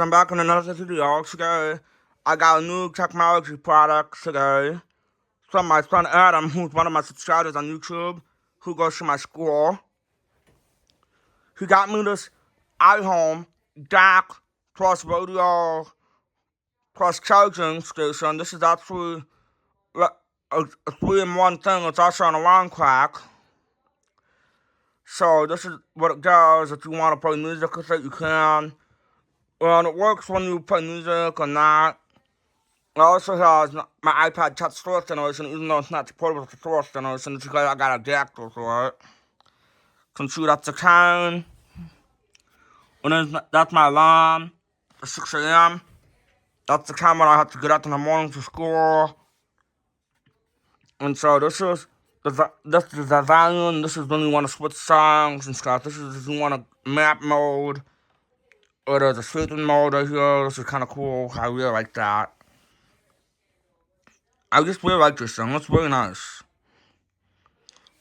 I'm back in another video today. I got a new technology product today from my son Adam, who's one of my subscribers on YouTube, who goes to my school. He got me this iHome DAC plus radio plus charging station. This is actually a 3-in-1 thing. It's also an alarm clock. So this is what it does. If you want to play music with it, you can. And it works when you play music or not. It also has my iPod Touch fourth generation, even though it's not supported with the fourth generation. It's because I got a adapter for it. Can shoot up to 10. And then that's my alarm at 6 a.m. That's the time when I have to get up in the morning to school. And so this is the volume. This is when you want to switch songs and stuff. This is if you want a map mode. Or there's a sleeping mode right here. This is kind of cool. I really like that. I just really like this thing. It's really nice.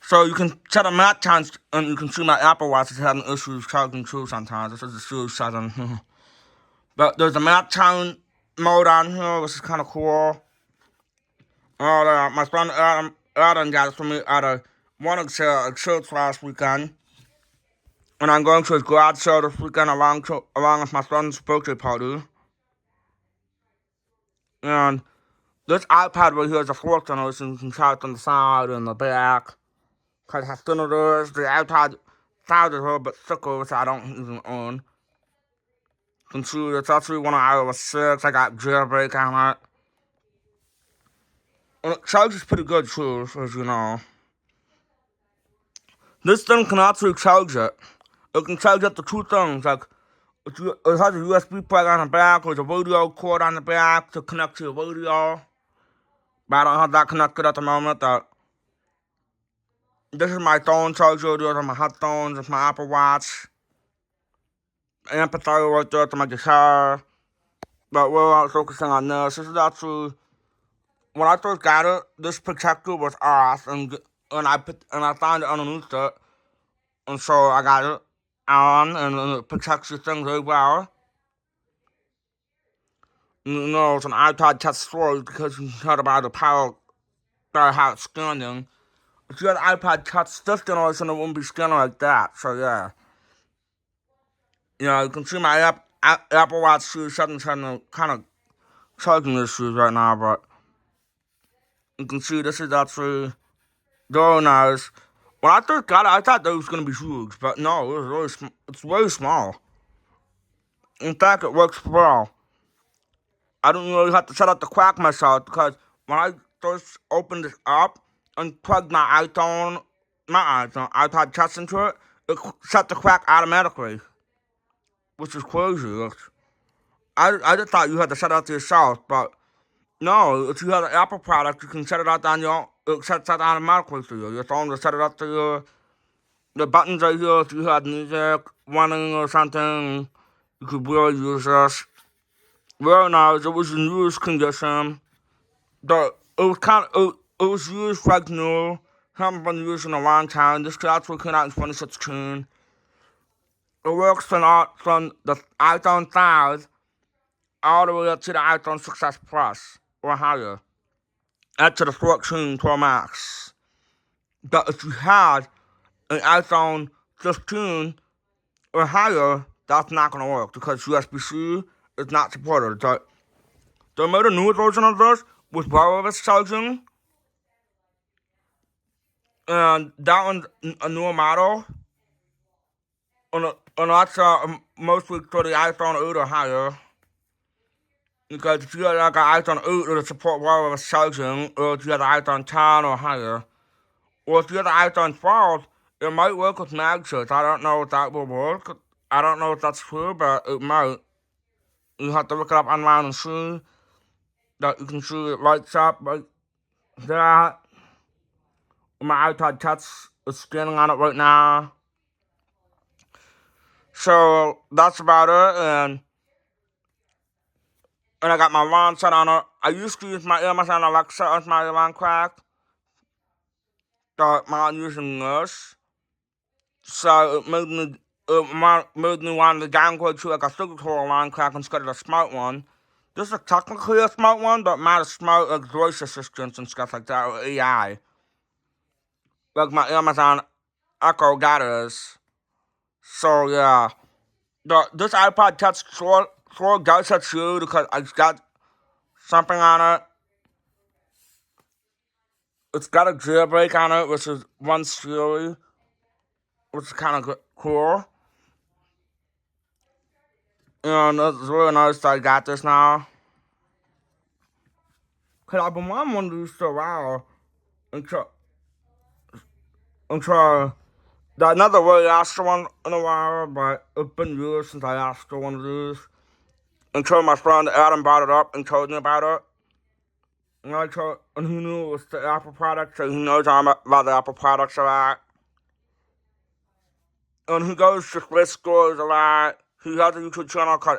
So you can set a map time, and you can see my Apple Watch is having issues charging too sometimes. This is the Series 7. But there's a map time mode on here, which is kind of cool. My friend Adam got it for me at a one sale at church last weekend. And I'm going to his garage sale this weekend along with my son's birthday party. And this iPad right here is a fourth generation. You can charge on the side and the back. Because it has thinner doors. The iPad side is a little bit thicker, which I don't even own. You can see it's actually one of iOS 6. I got jailbreak on it. And it charges pretty good too, as you know. This thing can actually charge it. It can charge up to two things. Like, it has a USB plug on the back. There's a radio cord on the back to connect to your radio. But I don't have that connected at the moment. This is my phone charger. These are my headphones. It's my Apple Watch. Amplifier right there to my guitar. But we're not focusing on this. This is actually, when I first got it, this protector was off, and I found it underneath it, and so I got it on, and it protects the thing very well. You know, it's an iPod Touch 4 because you heard about the power, how it's scanning. If you had an iPod Touch this generation, it wouldn't be scanning like that. So yeah, you know, you can see my Apple Watch Series 7 having kind of charging issues right now, but you can see this is actually very nice. When I first got it, I thought that was going to be huge, but no, it's really small. In fact, it works well. I don't really have to set up the crack myself because when I first opened it up and plugged my iPod Touch into it, it set the crack automatically, which is crazy. I just thought you had to set it up to yourself, but no, if you have an Apple product, you can set it up on your own. It sets that automatically for you. Your phone will set it up to the buttons right here. If you had music running or something, you could really use this. Very nice. It was in used condition. It was used like new. Haven't been used in a long time. This actually came out in 2016. It works from the iPhone 5 all the way up to the iPhone 6S Plus or higher. Up to the 14 Pro Max. But if you had an iPhone 15 or higher, that's not going to work because USB-C is not supported. They made a new version of this with wireless charging, and that one's a newer model, and that's mostly for the iPhone 8 or higher. Because if you have like an iPhone 8, it'll support wireless charging, or if you have an iPhone 10 or higher. Or if you have an iPhone 12, it might work with MagSafe. I don't know if that will work. I don't know if that's true, but it might. You have to look it up online and see that you can see it lights up like that. My iPod Touch is scanning on it right now. So that's about it, and I got my alarm set on it. I used to use my Amazon Alexa as my alarm clock, but I'm not using this. So it made me want to downgrade to like a single line crack instead of a smart one. This is technically a smart one, but not a smart like voice assistants and stuff like that, or AI. Like my Amazon Echo that is. So yeah. This iPod Touch sure does hit you because it's got something on it. It's got a jailbreak on it, which is one Siri, which is kind of cool. And it's really nice that I got this now. Because I've been wanting one of these for a while. Until I never really asked for one in a while, but it's been years since I asked for one of these. Until my friend Adam brought it up and told me about it. And he knew it was the Apple product, so he knows about the Apple products a lot. And he goes to thrift stores a lot. He has a YouTube channel called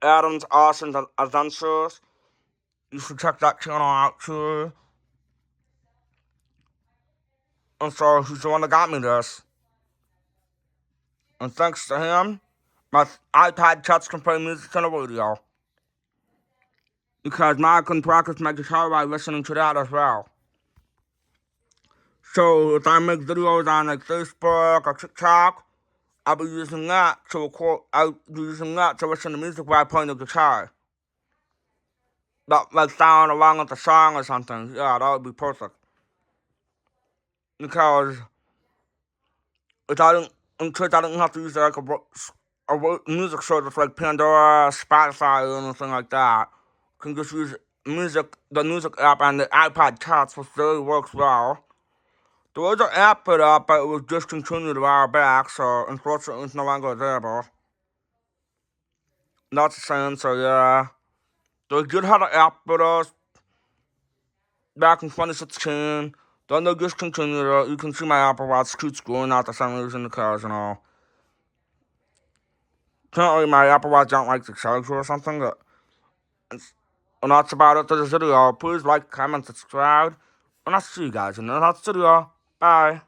Adam's Awesome Adventures. You should check that channel out too. And so he's the one that got me this. And thanks to him, my iPod Touch can play music on the radio. Because now I can practice my guitar by listening to that as well. So if I make videos on like Facebook or TikTok, I'll be using that to record. I'll be using that to listen to music while playing the guitar. That like sound along with the song or something. Yeah, that would be perfect. Because if I didn't have to use like a music service like Pandora, Spotify, or anything like that. I can just use the music app on the iPod Touch, which really works well. There was an app for that, but it was discontinued a while back, so unfortunately it's no longer available. That's a shame, so yeah. They did have an app for us back in 2016. Then they discontinued it. You can see my Apple Watch keeps going out for some reason because, apparently my Apple Watch don't like the charger or something. And that's about it for this video. Please like, comment, subscribe. And I'll see you guys in the next video. Bye.